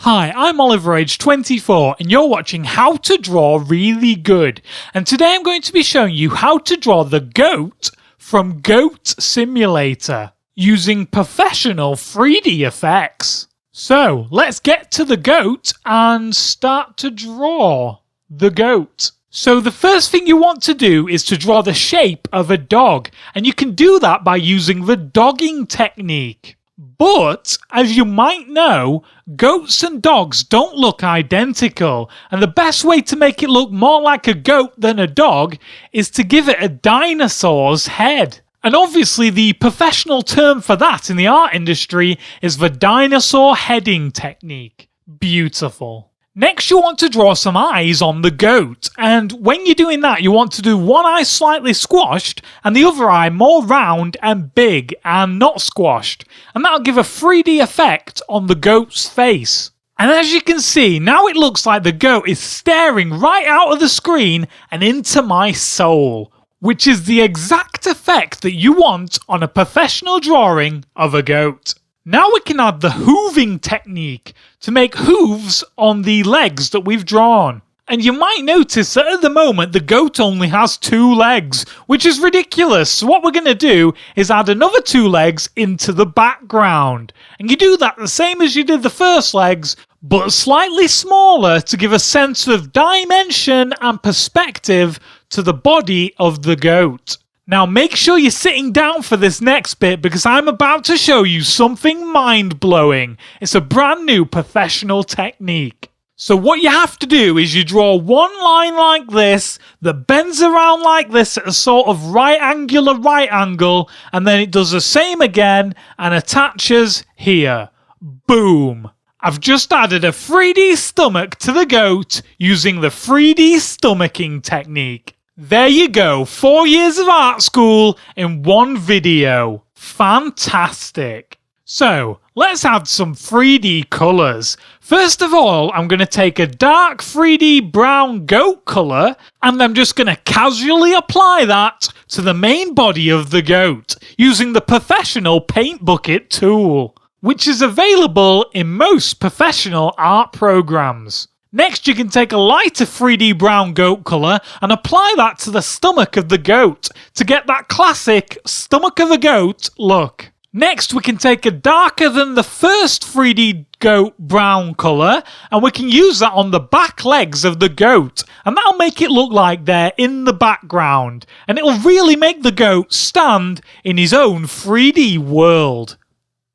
Hi, I'm Oliver, age 24, and you're watching How to Draw Really Good. And today I'm going to be showing you how to draw the goat from Goat Simulator using professional 3D effects. So let's get to the goat and start to draw the goat. So the first thing you want to do is to draw the shape of a dog, and you can do that by using the dogging technique. But, as you might know, goats and dogs don't look identical, and the best way to make it look more like a goat than a dog is to give it a dinosaur's head. And obviously the professional term for that in the art industry is the dinosaur heading technique. Beautiful. Next you want to draw some eyes on the goat, and when you're doing that you want to do one eye slightly squashed and the other eye more round and big and not squashed, and that'll give a 3D effect on the goat's face. And as you can see, now it looks like the goat is staring right out of the screen and into my soul, which is the exact effect that you want on a professional drawing of a goat. Now we can add the hooving technique to make hooves on the legs that we've drawn. And you might notice that at the moment the goat only has 2 legs, which is ridiculous. So what we're going to do is add another 2 legs into the background. And you do that the same as you did the first legs, but slightly smaller to give a sense of dimension and perspective to the body of the goat. Now make sure you're sitting down for this next bit because I'm about to show you something mind-blowing. It's a brand new professional technique. So what you have to do is you draw one line like this that bends around like this at a sort of right angle, and then it does the same again and attaches here. Boom. I've just added a 3D stomach to the goat using the 3D stomaching technique. There you go, 4 years of art school in one video. Fantastic. So, let's add some 3D colours. First of all, I'm going to take a dark 3D brown goat colour, and I'm just going to casually apply that to the main body of the goat, using the professional paint bucket tool, which is available in most professional art programs. Next, you can take a lighter 3D brown goat colour and apply that to the stomach of the goat to get that classic stomach of a goat look. Next, we can take a darker than the first 3D goat brown colour and we can use that on the back legs of the goat, and that'll make it look like they're in the background, and it'll really make the goat stand in his own 3D world.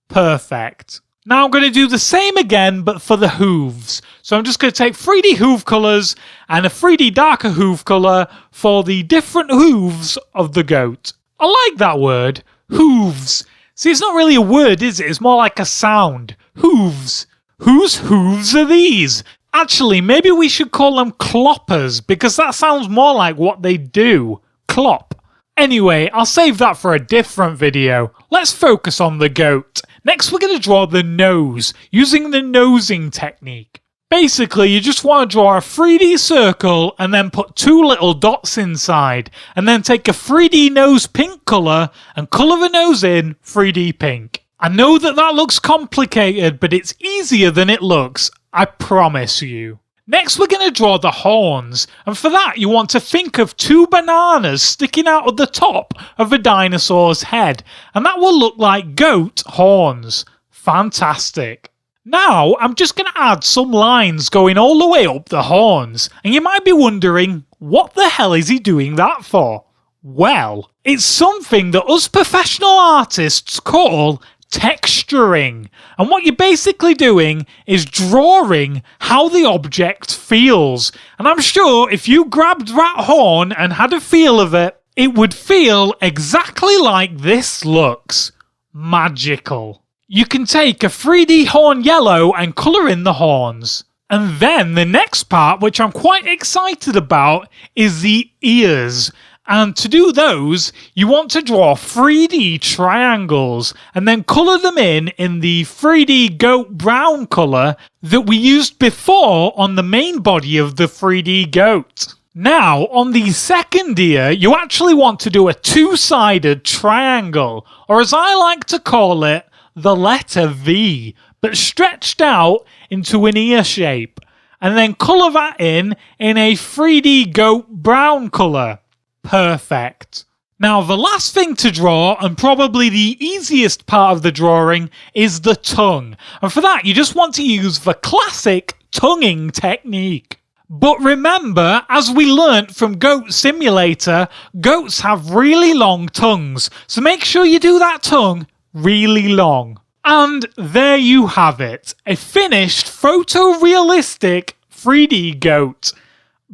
Perfect. Now I'm going to do the same again, but for the hooves. So I'm just going to take 3D hoof colours and a 3D darker hoof colour for the different hooves of the goat. I like that word, hooves. See, it's not really a word, is it? It's more like a sound. Hooves. Whose hooves are these? Actually, maybe we should call them cloppers, because that sounds more like what they do. Clop. Anyway, I'll save that for a different video. Let's focus on the goat. Next, we're going to draw the nose, using the nosing technique. Basically, you just want to draw a 3D circle and then put 2 little dots inside, and then take a 3D nose pink colour and colour the nose in 3D pink. I know that looks complicated, but it's easier than it looks, I promise you. Next, we're going to draw the horns, and for that you want to think of 2 bananas sticking out of the top of a dinosaur's head, and that will look like goat horns. Fantastic. Now, I'm just going to add some lines going all the way up the horns, and you might be wondering, what the hell is he doing that for? Well, it's something that us professional artists call texturing, and what you're basically doing is drawing how the object feels. And I'm sure if you grabbed that horn and had a feel of it, it would feel exactly like this looks. Magical. You can take a 3D horn yellow and colour in the horns. And then the next part, which I'm quite excited about, is the ears. And to do those, you want to draw 3D triangles and then colour them in the 3D goat brown colour that we used before on the main body of the 3D goat. Now, on the second ear, you actually want to do a 2-sided triangle, or as I like to call it, the letter V, but stretched out into an ear shape, and then colour that in a 3D goat brown colour. Perfect. Now the last thing to draw, and probably the easiest part of the drawing, is the tongue. And for that you just want to use the classic tonguing technique. But remember, as we learnt from Goat Simulator, goats have really long tongues, so make sure you do that tongue really long. And there you have it, a finished photorealistic 3D goat.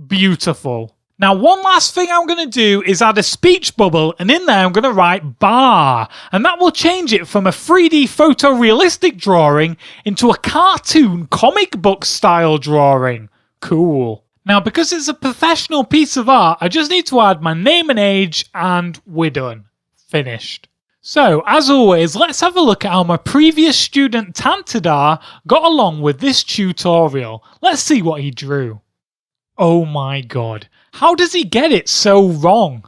Beautiful. Now one last thing I'm going to do is add a speech bubble, and in there I'm going to write bar, and that will change it from a 3D photorealistic drawing into a cartoon comic book style drawing. Cool. Now because it's a professional piece of art, I just need to add my name and age, and we're done. Finished. So as always, let's have a look at how my previous student Tantidar got along with this tutorial. Let's see what he drew. Oh my god. How does he get it so wrong?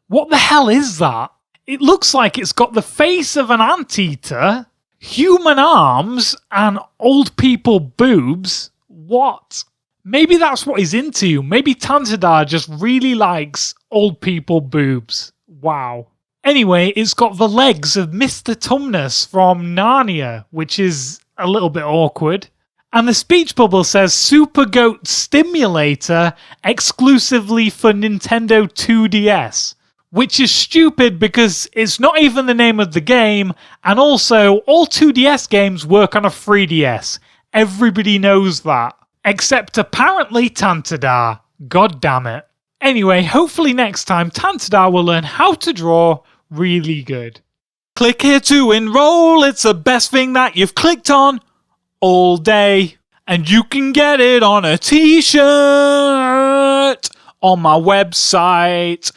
What the hell is that? It looks like it's got the face of an anteater, human arms, and old people boobs. What? Maybe that's what he's into. Maybe Tantidar just really likes old people boobs. Wow. Anyway, it's got the legs of Mr. Tumnus from Narnia, which is a little bit awkward. And the speech bubble says Super Goat Stimulator exclusively for Nintendo 2DS, which is stupid because it's not even the name of the game, and also all 2DS games work on a 3DS. Everybody knows that. Except apparently Tantidar. God damn it. Anyway, hopefully next time Tantidar will learn how to draw really good. Click here to enroll, it's the best thing that you've clicked on all day. And you can get it on a t-shirt on my website,